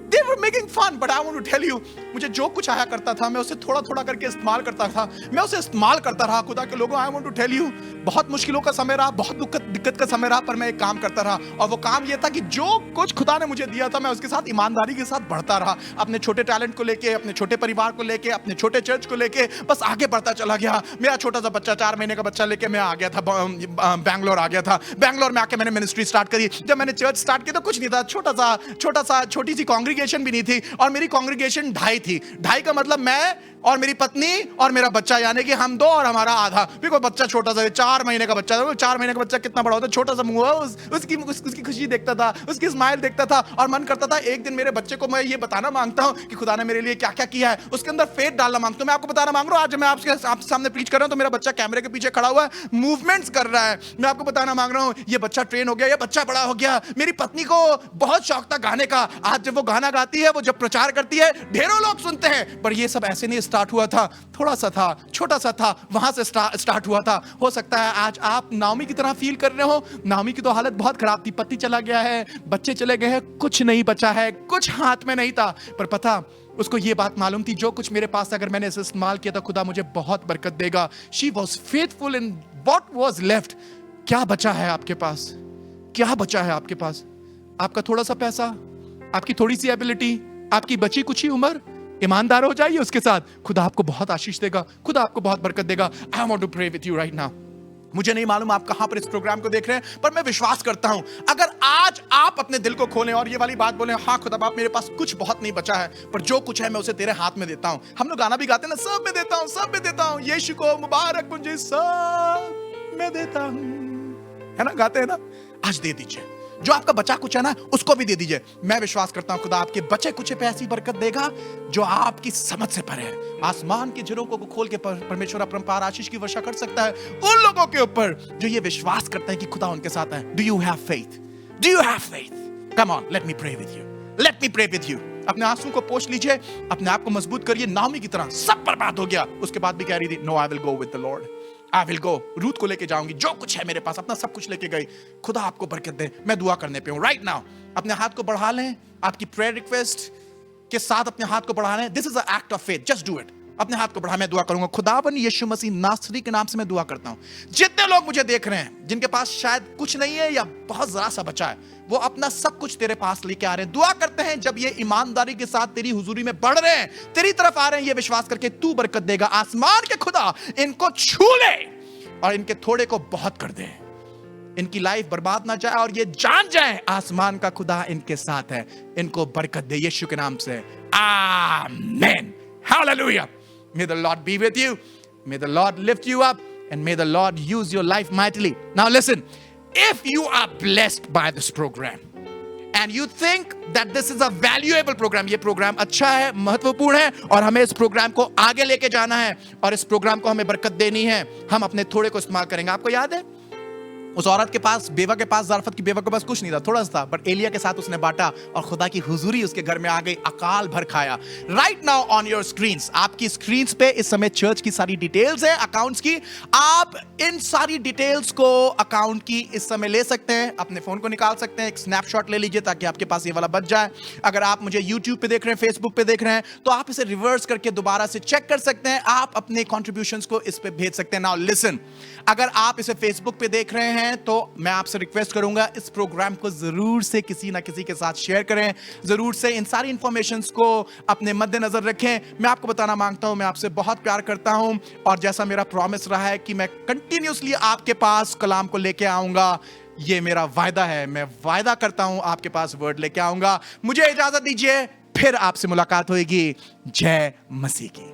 They were making fun, but I want to tell you, मुझे जो कुछ आया करता था मैं उसे थोड़ा थोड़ा करके इस्तेमाल करता था, मैं उसे इस्तेमाल करता रहा। खुदा के लोगों, I want to tell you, बहुत मुश्किलों का समय रहा, बहुत दिक्कत का समय रहा, पर मैं एक काम करता रहा और वो काम ये था कि जो कुछ खुदा ने मुझे दिया था मैं उसके साथ ईमानदारी के साथ बढ़ता रहा। अपने छोटे टैलेंट को लेके, अपने छोटे परिवार को लेके, अपने छोटे चर्च को लेके बस आगे बढ़ता चला गया। मेरा छोटा सा बच्चा, 4 महीने का बच्चा लेके मैं आ गया था, बैंगलोर आ गया था। बैंगलोर में आके मैंने मिनिस्ट्री स्टार्ट करी। जब मैंने चर्च स्टार्ट किया तो कुछ नहीं था, छोटी सी कांग्रीगेशन भी नहीं थी और मेरी कांग्रीगेशन 2.5 थी। 2.5 का मतलब मैं और मेरी पत्नी और मेरा बच्चा, यानी कि हम 2 और हमारा आधा। बिल्कुल बच्चा छोटा सा, 4 महीने का बच्चा। 4 महीने का बच्चा कितना बड़ा होता है, छोटा सा मुंह हुआ, उसकी खुशी देखता था, उसकी स्माइल देखता था और मन करता था एक दिन मेरे बच्चे को मैं ये बताना मांगता हूं कि खुदा ने मेरे लिए क्या क्या किया है, उसके अंदर फेथ डालना मांगता हूं। मैं आपको बताना मांग रहा हूं, आज मैं आपके सामने प्रीच कर रहा हूं तो मेरा बच्चा कैमरे के पीछे खड़ा हुआ है, मूवमेंट्स कर रहा है। मैं आपको बताना मांग रहा हूं, ये बच्चा ट्रेन हो गया, ये बच्चा बड़ा हो गया। मेरी पत्नी को बहुत शौक था गाने का। आज जब वो गाना गाती है, वो जब प्रचार करती है, ढेरों लोग सुनते हैं। पर ये सब ऐसे नहीं स्टार्ट हुआ था, थोड़ा सा था, छोटा सा था, वहां से स्टार्ट हुआ था। हो सकता है आज आप नाओमी की तरह फील कर रहे हो। नाओमी की तो हालत बहुत खराब थी, पति चला गया है, बच्चे चले गए हैं, कुछ नहीं बचा है, कुछ हाथ में नहीं था। पर पता, उसको ये बात मालूम थी, जो कुछ मेरे पास अगर मैंने इसे इस्तेमाल किया था खुदा मुझे बहुत बरकत देगा। She was faithful in what was left. क्या बचा है आपके पास? क्या बचा है आपके पास? आपका थोड़ा सा पैसा, आपकी थोड़ी सी एबिलिटी, आपकी बची कुछ ही उम्र। ईमानदार हो जाइए उसके साथ, खुदा आपको बहुत आशीष देगा, खुदा आपको बहुत बरकत देगा। I want to pray with you right now. मुझे नहीं मालूम आप कहां पर इस प्रोग्राम को देख रहे हैं, पर मैं विश्वास करता हूं अगर आज आप अपने दिल को खोलें और ये वाली बात बोलें, हाँ खुदा बाप मेरे पास कुछ बहुत नहीं बचा है, पर जो कुछ है मैं उसे तेरे हाथ में देता हूं। हम लोग गाना भी गाते हैं ना, सब में देता हूं, सब में देता हूं, यीशु को मुबारक मुझे सब में देता हूं, है ना, गाते हैं ना। आज दे दीजिए, जो आपका बचा कुछ है ना, उसको भी दे दीजिए। मैं विश्वास करता हूं खुदा आपके बचे कुचे पे ऐसी बरकत देगा जो आपकी समझ से परे है। आसमान के झरोकों को खोल के परमेश्वर अपरंपार आशीष की वर्षा कर सकता है उन लोगों के ऊपर जो ये विश्वास करते हैं कि खुदा उनके साथ है। Do you have faith? Do you have faith? Come on, let me pray with you, let me pray with you. अपने आंसू को पोंछ लीजिए, अपने आप को मजबूत करिए। नाओमी की तरह सब बर्बाद हो गया, उसके बाद भी कह रही थी, no I will go with the Lord, I will go. Ruth को लेके जाऊंगी, जो कुछ है मेरे पास अपना सब कुछ लेके गई। खुदा आपको बरकत दे। मैं दुआ करने पे हूं राइट नाउ। अपने हाथ को बढ़ा लें, आपकी प्रेयर रिक्वेस्ट के साथ अपने हाथ को बढ़ा लें। This is a act of faith, just do it. अपने हाथ को बढ़ा, मैं दुआ करूंगा। खुदावन यीशु मसीह नासरी के नाम से मैं दुआ करता हूं। जितने लोग मुझे देख रहे हैं जिनके पास शायद कुछ नहीं है या बहुत जरा सा बचा है, वो अपना सब कुछ तेरे पास लेके आ रहे हैं। दुआ करते हैं जब ये ईमानदारी के साथ तेरी हुजूरी में बढ़ रहे हैं, तेरी तरफ आ रहे हैं, ये विश्वास करके तू बरकत देगा। आसमान के खुदा इनको छू ले और इनके थोड़े को बहुत कर दे। इनकी लाइफ बर्बाद ना जाए और ये जान जाए आसमान का खुदा इनके साथ है। इनको बरकत दे यीशु के नाम से, आमीन, hallelujah. May the Lord be with you. May the Lord lift you up and may the Lord use your life mightily. Now listen, if you are blessed by this program and you think that this is a valuable program, ये प्रोग्राम अच्छा है, महत्वपूर्ण है और हमें इस प्रोग्राम को आगे लेके जाना है और इस प्रोग्राम को हमें बरकत देनी है, हम अपने थोड़े को इस्तेमाल करेंगे। आपको याद है उस औरत के पास, बेवा के पास, ज़ारफत की बेवा के पास कुछ नहीं था, थोड़ा सा था, बट एलिया के साथ उसने बांटा और खुदा की हुजूरी उसके घर में आ गई, अकाल भर खाया। Right now on your screens, आपकी स्क्रीन्स पे इस समय चर्च की सारी डिटेल्स है, अकाउंट्स की। आप इन सारी डिटेल्स को अकाउंट की इस समय ले सकते हैं, अपने फोन को निकाल सकते हैं, एक स्नैपशॉट ले लीजिए ताकि आपके पास ये वाला बच जाए। अगर आप मुझे यूट्यूब पे देख रहे हैं, फेसबुक पे देख रहे हैं, तो आप इसे रिवर्स करके दोबारा से चेक कर सकते हैं। आप अपने कॉन्ट्रीब्यूशंस को इस पे भेज सकते हैं। नाउ लिसन, अगर आप इसे फेसबुक पे देख रहे हैं तो मैं आपसे रिक्वेस्ट करूंगा इस प्रोग्राम को जरूर से किसी ना किसी के साथ शेयर करें, जरूर से इन सारी इंफॉर्मेशंस को अपने मद्देनजर रखें। मैं आपको बताना मांगता हूं, मैं आपसे बहुत प्यार करता हूं और जैसा मेरा प्रॉमिस रहा है कि मैं कंटिन्यूअसली आपके पास कलाम को लेके आऊंगा, ये मेरा वायदा है। मैं वायदा करता हूं आपके पास वर्ड लेके आऊंगा। मुझे इजाजत दीजिए, फिर आपसे मुलाकात होगी। जय मसीह की।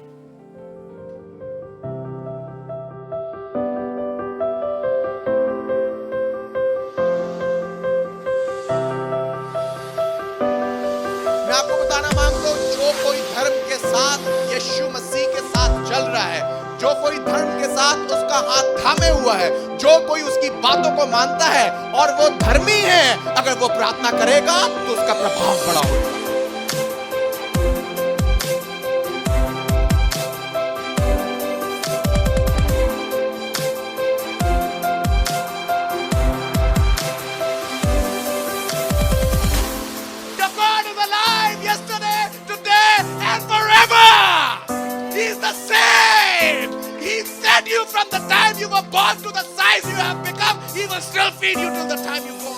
आपको बताना मांगता हूं, जो कोई धर्म के साथ यीशु मसीह के साथ चल रहा है, जो कोई धर्म के साथ उसका हाथ थामे हुआ है, जो कोई उसकी बातों को मानता है और वो धर्मी है, अगर वो प्रार्थना करेगा तो उसका प्रभाव बड़ा होगा। You from the time you were born to the size you have become, he will still feed you till the time you go.